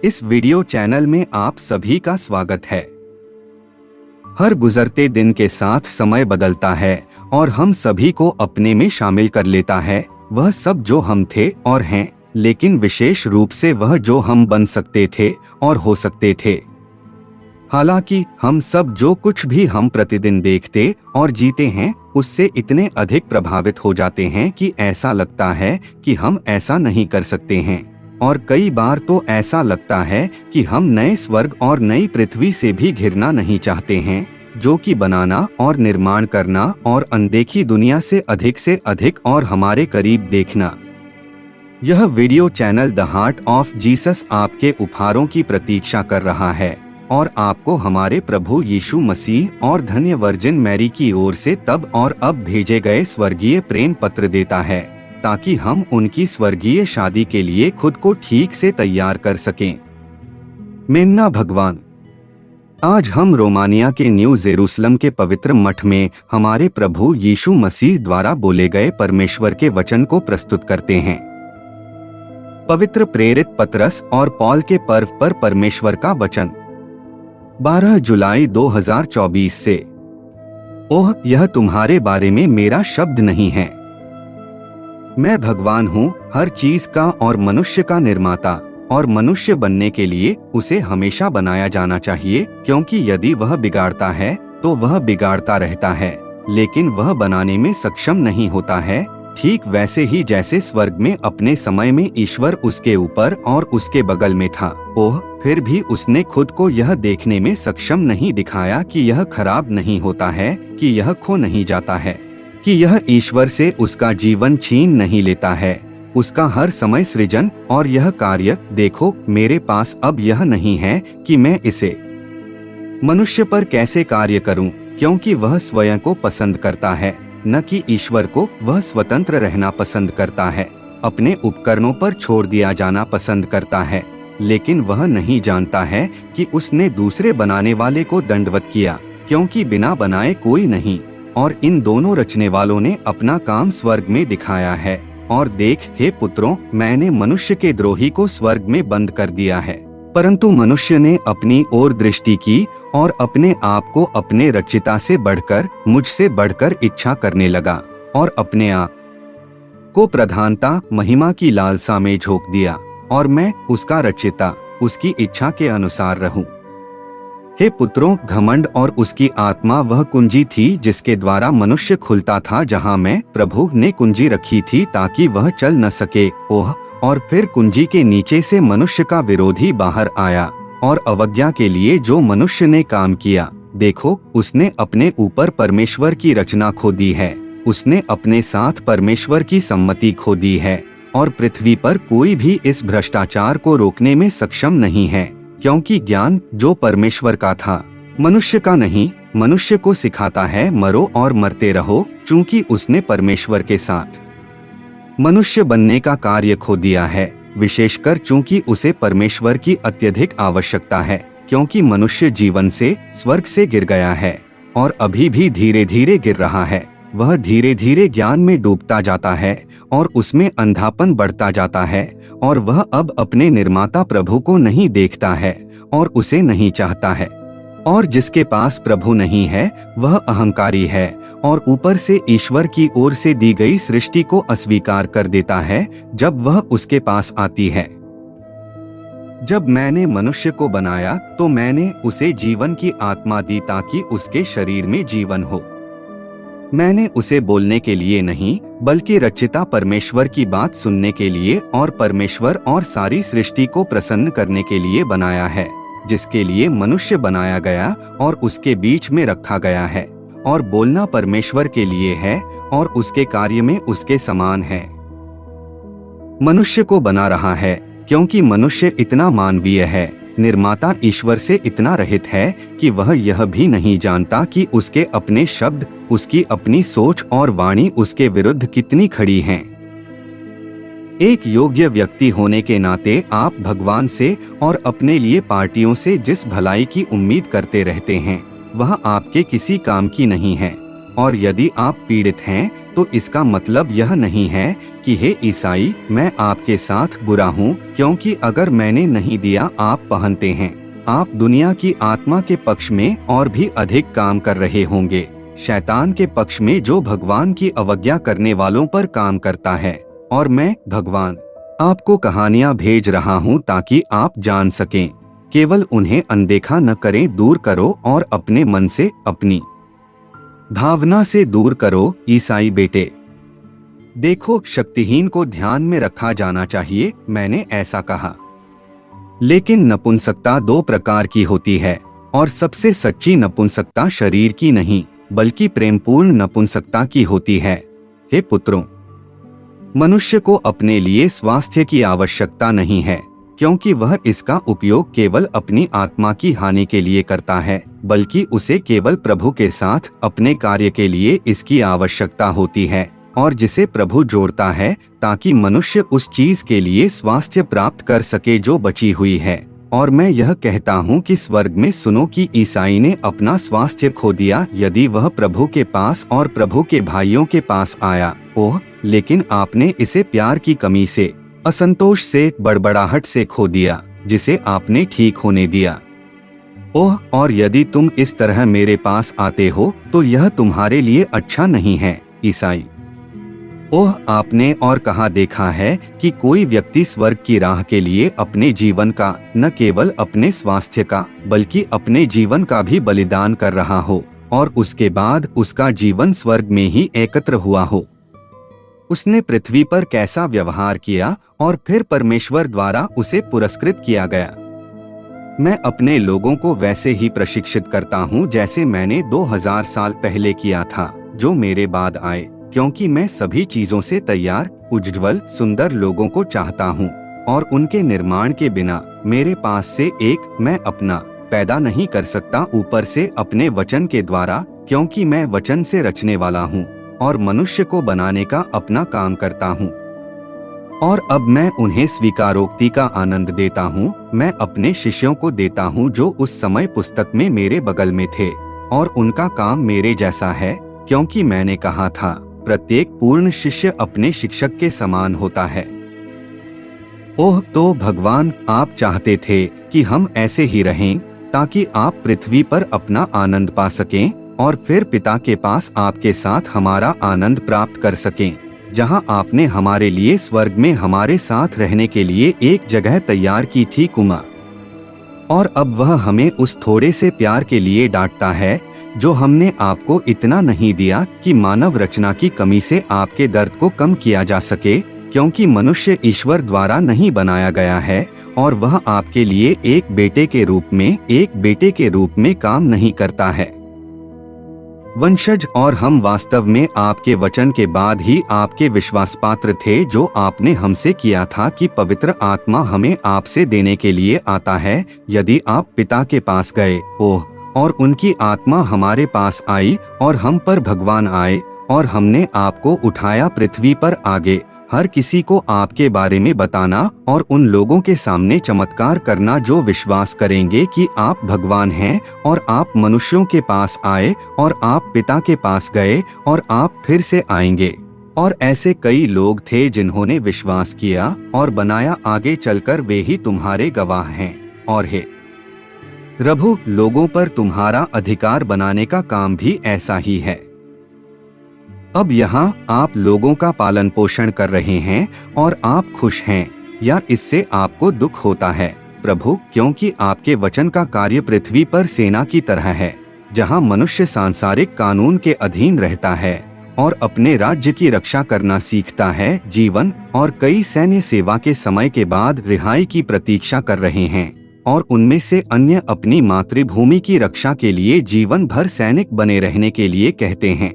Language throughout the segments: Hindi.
इस वीडियो चैनल में आप सभी का स्वागत है। हर गुजरते दिन के साथ समय बदलता है और हम सभी को अपने में शामिल कर लेता है वह सब जो हम थे और हैं, लेकिन विशेष रूप से वह जो हम बन सकते थे और हो सकते थे। हालांकि हम सब जो कुछ भी हम प्रतिदिन देखते और जीते हैं उससे इतने अधिक प्रभावित हो जाते हैं कि ऐसा लगता है कि हम ऐसा नहीं कर सकते हैं, और कई बार तो ऐसा लगता है कि हम नए स्वर्ग और नई पृथ्वी से भी घिरना नहीं चाहते हैं, जो कि बनाना और निर्माण करना और अनदेखी दुनिया से अधिक और हमारे करीब देखना। यह video channel the heart of Jesus आपके उपहारों की प्रतीक्षा कर रहा है और आपको हमारे प्रभु यीशु मसीह और धन्य वर्जिन मैरी की ओर से तब और अब भेजे गए स्वर्गीय प्रेम पत्र देता है, ताकि हम उनकी स्वर्गीय शादी के लिए खुद को ठीक से तैयार कर सकें। मेमना भगवान। आज हम रोमानिया के न्यू जेरूसलम के पवित्र मठ में हमारे प्रभु यीशु मसीह द्वारा बोले गए परमेश्वर के वचन को प्रस्तुत करते हैं। पवित्र प्रेरित पतरस और पौल के पर्व पर परमेश्वर का वचन। 12 जुलाई 2024 से। ओह, यह तुम्हारे बारे में मेरा शब्द नहीं है। मैं भगवान हूँ, हर चीज का और मनुष्य का निर्माता, और मनुष्य बनने के लिए उसे हमेशा बनाया जाना चाहिए, क्योंकि यदि वह बिगाड़ता है तो वह बिगाड़ता रहता है, लेकिन वह बनाने में सक्षम नहीं होता है। ठीक वैसे ही जैसे स्वर्ग में अपने समय में ईश्वर उसके ऊपर और उसके बगल में था, ओह, फिर भी उसने खुद को यह देखने में सक्षम नहीं दिखाया कि यह खराब नहीं होता है, कि यह खो नहीं जाता है, कि यह ईश्वर से उसका जीवन छीन नहीं लेता है, उसका हर समय सृजन और यह कार्य। देखो, मेरे पास अब यह नहीं है कि मैं इसे मनुष्य पर कैसे कार्य करूं, क्योंकि वह स्वयं को पसंद करता है, न कि ईश्वर को। वह स्वतंत्र रहना पसंद करता है, अपने उपकरणों पर छोड़ दिया जाना पसंद करता है, लेकिन वह नहीं जानता है कि उसने दूसरे बनाने वाले को दंडवत किया, क्योंकि बिना बनाए कोई नहीं, और इन दोनों रचने वालों ने अपना काम स्वर्ग में दिखाया है। और देख, हे पुत्रों, मैंने मनुष्य के द्रोही को स्वर्ग में बंद कर दिया है, परंतु मनुष्य ने अपनी ओर दृष्टि की और अपने आप को अपने रचिता से बढ़कर, मुझसे बढ़कर इच्छा करने लगा, और अपने आप को प्रधानता महिमा की लालसा में झोंक दिया, और मैं उसका रचिता उसकी इच्छा के अनुसार रहूं। हे पुत्रों, घमंड और उसकी आत्मा वह कुंजी थी जिसके द्वारा मनुष्य खुलता था, जहां मैं प्रभु ने कुंजी रखी थी ताकि वह चल न सके। ओह, और फिर कुंजी के नीचे से मनुष्य का विरोधी बाहर आया, और अवज्ञा के लिए जो मनुष्य ने काम किया, देखो, उसने अपने ऊपर परमेश्वर की रचना खो दी है, उसने अपने साथ परमेश्वर की सम्मति खो दी है, और पृथ्वी पर कोई भी इस भ्रष्टाचार को रोकने में सक्षम नहीं है, क्योंकि ज्ञान जो परमेश्वर का था मनुष्य का नहीं, मनुष्य को सिखाता है मरो और मरते रहो, चूंकि उसने परमेश्वर के साथ मनुष्य बनने का कार्य खो दिया है, विशेषकर चूंकि उसे परमेश्वर की अत्यधिक आवश्यकता है, क्योंकि मनुष्य जीवन से स्वर्ग से गिर गया है और अभी भी धीरे धीरे गिर रहा है। वह धीरे धीरे ज्ञान में डूबता जाता है और उसमें अंधापन बढ़ता जाता है, और वह अब अपने निर्माता प्रभु को नहीं देखता है और उसे नहीं चाहता है। और जिसके पास प्रभु नहीं है वह अहंकारी है और ऊपर से ईश्वर की ओर से दी गई सृष्टि को अस्वीकार कर देता है जब वह उसके पास आती है। जब मैंने मनुष्य को बनाया तो मैंने उसे जीवन की आत्मा दी ताकि उसके शरीर में जीवन हो। मैंने उसे बोलने के लिए नहीं, बल्कि रचिता परमेश्वर की बात सुनने के लिए और परमेश्वर और सारी सृष्टि को प्रसन्न करने के लिए बनाया है, जिसके लिए मनुष्य बनाया गया और उसके बीच में रखा गया है। और बोलना परमेश्वर के लिए है और उसके कार्य में उसके समान है। मनुष्य को बना रहा है क्योंकि मनुष्य इतना मानवीय है, निर्माता ईश्वर से इतना रहित है कि वह यह भी नहीं जानता कि उसके अपने शब्द, उसकी अपनी सोच और वाणी उसके विरुद्ध कितनी खड़ी हैं। एक योग्य व्यक्ति होने के नाते आप भगवान से और अपने लिए पार्टियों से जिस भलाई की उम्मीद करते रहते हैं वह आपके किसी काम की नहीं है। और यदि आप पीड़ित हैं तो इसका मतलब यह नहीं है कि हे ईसाई मैं आपके साथ बुरा हूँ, क्योंकि अगर मैंने नहीं दिया आप पहनते हैं, आप दुनिया की आत्मा के पक्ष में और भी अधिक काम कर रहे होंगे, शैतान के पक्ष में जो भगवान की अवज्ञा करने वालों पर काम करता है। और मैं भगवान आपको कहानियां भेज रहा हूं ताकि आप जान सकें। केवल उन्हें अनदेखा न करें, दूर करो और अपने मन से, अपनी भावना से दूर करो। ईसाई बेटे देखो, शक्तिहीन को ध्यान में रखा जाना चाहिए, मैंने ऐसा कहा। लेकिन नपुंसकता दो प्रकार की होती है और सबसे सच्ची नपुंसकता शरीर की नहीं बल्कि प्रेमपूर्ण नपुंसकता की होती है। हे पुत्रों, मनुष्य को अपने लिए स्वास्थ्य की आवश्यकता नहीं है, क्योंकि वह इसका उपयोग केवल अपनी आत्मा की हानि के लिए करता है, बल्कि उसे केवल प्रभु के साथ अपने कार्य के लिए इसकी आवश्यकता होती है, और जिसे प्रभु जोड़ता है ताकि मनुष्य उस चीज के लिए स्वास्थ्य प्राप्त कर सके जो बची हुई है। और मैं यह कहता हूँ कि स्वर्ग में सुनो कि ईसाई ने अपना स्वास्थ्य खो दिया यदि वह प्रभु के पास और प्रभु के भाइयों के पास आया। ओह, लेकिन आपने इसे प्यार की कमी से, असंतोष से, बड़बड़ाहट से खो दिया, जिसे आपने ठीक होने दिया। ओह, और यदि तुम इस तरह मेरे पास आते हो तो यह तुम्हारे लिए अच्छा नहीं है। ईसाई ओह, आपने और कहाँ देखा है कि कोई व्यक्ति स्वर्ग की राह के लिए अपने जीवन का, न केवल अपने स्वास्थ्य का बल्कि अपने जीवन का भी बलिदान कर रहा हो और उसके बाद उसका जीवन स्वर्ग में ही एकत्र हुआ हो। उसने पृथ्वी पर कैसा व्यवहार किया और फिर परमेश्वर द्वारा उसे पुरस्कृत किया गया। मैं अपने लोगों को वैसे ही प्रशिक्षित करता हूँ जैसे मैंने 2000 साल पहले किया था, जो मेरे बाद आए, क्योंकि मैं सभी चीजों से तैयार, उज्ज्वल, सुंदर लोगों को चाहता हूँ और उनके निर्माण के बिना मेरे पास से एक मैं अपना पैदा नहीं कर सकता, ऊपर से अपने वचन के द्वारा, क्योंकि मैं वचन से रचने वाला हूँ और मनुष्य को बनाने का अपना काम करता हूँ। और अब मैं उन्हें स्वीकारोक्ति का आनंद देता हूँ। मैं अपने शिष्यों को देता हूँ जो उस समय पुस्तक में मेरे बगल में थे, और उनका काम मेरे जैसा है, क्योंकि मैंने कहा था प्रत्येक पूर्ण शिष्य अपने शिक्षक के समान होता है। ओह, तो भगवान आप चाहते थे कि हम ऐसे ही रहें ताकि आप पृथ्वी पर अपना आनंद पा सकें और फिर पिता के पास आपके साथ हमारा आनंद प्राप्त कर सकें, जहां आपने हमारे लिए स्वर्ग में हमारे साथ रहने के लिए एक जगह तैयार की थी कुमा। और अब वह हमें उस थोड़े से प्यार के लिए डांटता है जो हमने आपको इतना नहीं दिया कि मानव रचना की कमी से आपके दर्द को कम किया जा सके, क्योंकि मनुष्य ईश्वर द्वारा नहीं बनाया गया है और वह आपके लिए एक बेटे के रूप में काम नहीं करता है। वंशज और हम वास्तव में आपके वचन के बाद ही आपके विश्वास पात्र थे जो आपने हमसे किया था कि पवित्र आत्मा हमें आपसे देने के लिए आता है यदि आप पिता के पास गए। ओह, और उनकी आत्मा हमारे पास आई और हम पर भगवान आए और हमने आपको उठाया पृथ्वी पर आगे हर किसी को आपके बारे में बताना और उन लोगों के सामने चमत्कार करना जो विश्वास करेंगे कि आप भगवान हैं, और आप मनुष्यों के पास आए और आप पिता के पास गए और आप फिर से आएंगे। और ऐसे कई लोग थे जिन्होंने विश्वास किया और बनाया, आगे चलकर वे ही तुम्हारे गवाह हैं। और हे प्रभु, लोगों पर तुम्हारा अधिकार बनाने का काम भी ऐसा ही है। अब यहाँ आप लोगों का पालन पोषण कर रहे हैं और आप खुश हैं, या इससे आपको दुख होता है प्रभु, क्योंकि आपके वचन का कार्य पृथ्वी पर सेना की तरह है, जहाँ मनुष्य सांसारिक कानून के अधीन रहता है और अपने राज्य की रक्षा करना सीखता है। जीवन और कई सैन्य सेवा के समय के बाद रिहाई की प्रतीक्षा कर रहे हैं, और उनमें से अन्य अपनी मातृभूमि की रक्षा के लिए जीवन भर सैनिक बने रहने के लिए कहते हैं।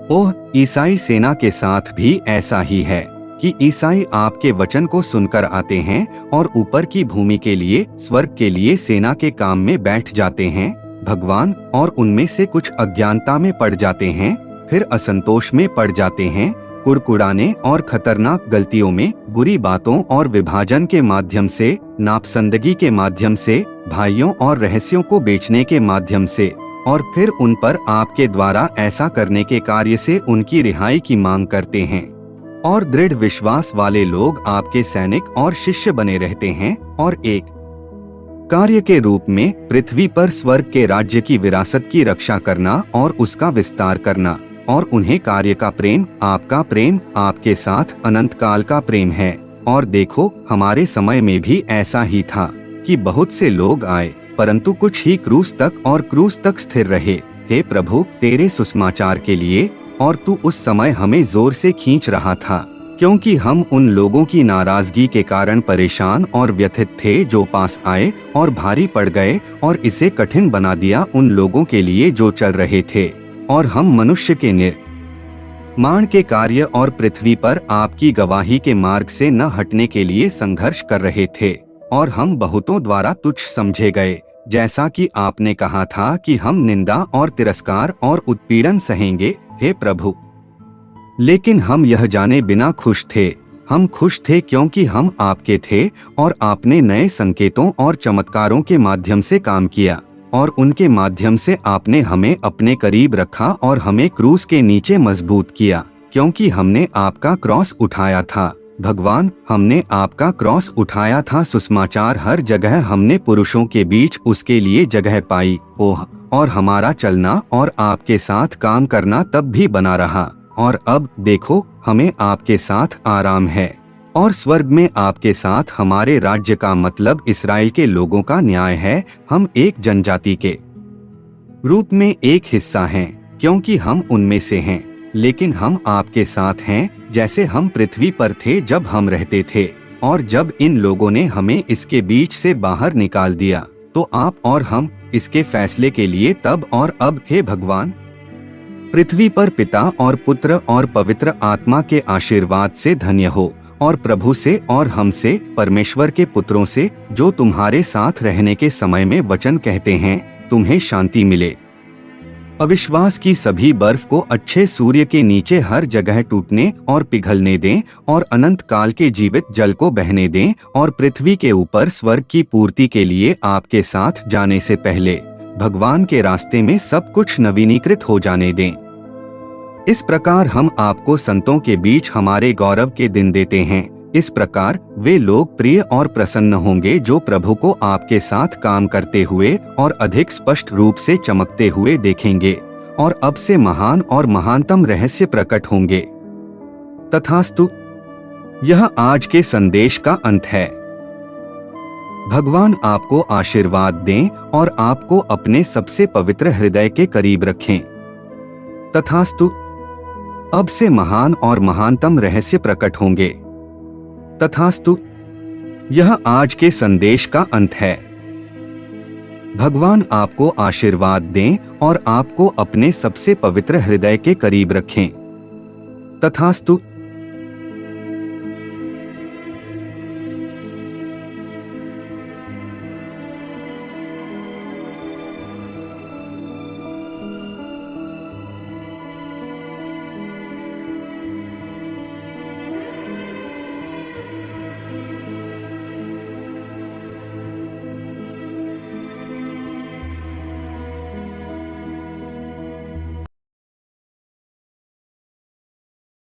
ओह, ईसाई सेना के साथ भी ऐसा ही है कि ईसाई आपके वचन को सुनकर आते हैं और ऊपर की भूमि के लिए, स्वर्ग के लिए सेना के काम में बैठ जाते हैं भगवान, और उनमें से कुछ अज्ञानता में पड़ जाते हैं, फिर असंतोष में पड़ जाते हैं, कुड़कुड़ाने और खतरनाक गलतियों में, बुरी बातों और विभाजन के माध्यम से, नापसंदगी के माध्यम से, भाइयों और रहस्यों को बेचने के माध्यम से, और फिर उन पर आपके द्वारा ऐसा करने के कार्य से उनकी रिहाई की मांग करते हैं। और दृढ़ विश्वास वाले लोग आपके सैनिक और शिष्य बने रहते हैं और एक कार्य के रूप में पृथ्वी पर स्वर्ग के राज्य की विरासत की रक्षा करना और उसका विस्तार करना, और उन्हें कार्य का प्रेम आपके साथ अनंत काल का प्रेम है। और देखो, हमारे समय में भी ऐसा ही था कि बहुत से लोग आए, परंतु कुछ ही क्रूस तक स्थिर रहे। हे प्रभु, तेरे सुसमाचार के लिए, और तू उस समय हमें जोर से खींच रहा था, क्योंकि हम उन लोगों की नाराजगी के कारण परेशान और व्यथित थे जो पास आए और भारी पड़ गए और इसे कठिन बना दिया उन लोगों के लिए जो चल रहे थे। और हम मनुष्य के निर्माण के कार्य और पृथ्वी पर आपकी गवाही के मार्ग से न हटने के लिए संघर्ष कर रहे थे, और हम बहुतों द्वारा तुच्छ समझे गए, जैसा कि आपने कहा था कि हम निंदा और तिरस्कार और उत्पीड़न सहेंगे। हे प्रभु, लेकिन हम यह जाने बिना खुश थे। हम खुश थे क्योंकि हम आपके थे, और आपने नए संकेतों और चमत्कारों के माध्यम से काम किया, और उनके माध्यम से आपने हमें अपने करीब रखा और हमें क्रूस के नीचे मजबूत किया, क्योंकि हमने आपका क्रॉस उठाया था। भगवान, हमने आपका क्रॉस उठाया था। सुसमाचार हर जगह हमने पुरुषों के बीच उसके लिए जगह पाई। ओह, और हमारा चलना और आपके साथ काम करना तब भी बना रहा, और अब देखो, हमें आपके साथ आराम है। और स्वर्ग में आपके साथ हमारे राज्य का मतलब इस्राएल के लोगों का न्याय है। हम एक जनजाति के रूप में एक हिस्सा हैं, क्योंकि हम उनमें से हैं, लेकिन हम आपके साथ हैं, जैसे हम पृथ्वी पर थे जब हम रहते थे। और जब इन लोगों ने हमें इसके बीच से बाहर निकाल दिया, तो आप और हम इसके फैसले के लिए तब और अब, हे भगवान, पृथ्वी पर पिता और पुत्र और पवित्र आत्मा के आशीर्वाद से धन्य हो, और प्रभु से और हमसे, परमेश्वर के पुत्रों से, जो तुम्हारे साथ रहने के समय में वचन कहते हैं, तुम्हें शांति मिले। अविश्वास की सभी बर्फ को अच्छे सूर्य के नीचे हर जगह टूटने और पिघलने दें, और अनंत काल के जीवित जल को बहने दें, और पृथ्वी के ऊपर स्वर्ग की पूर्ति के लिए आपके साथ जाने से पहले भगवान के रास्ते में सब कुछ नवीनीकृत हो जाने दें। इस प्रकार हम आपको संतों के बीच हमारे गौरव के दिन देते हैं। इस प्रकार वे लोग प्रिय और प्रसन्न होंगे जो प्रभु को आपके साथ काम करते हुए और अधिक स्पष्ट रूप से चमकते हुए देखेंगे, और अब से महान और महानतम रहस्य प्रकट होंगे। तथास्तु। यह आज के संदेश का अंत है। भगवान आपको आशीर्वाद दें और आपको अपने सबसे पवित्र हृदय के करीब रखें। तथास्तु। अब से महान और महानतम रहस्य प्रकट होंगे। तथास्तु। यह आज के संदेश का अंत है। भगवान आपको आशीर्वाद दें और आपको अपने सबसे पवित्र हृदय के करीब रखें। तथास्तु।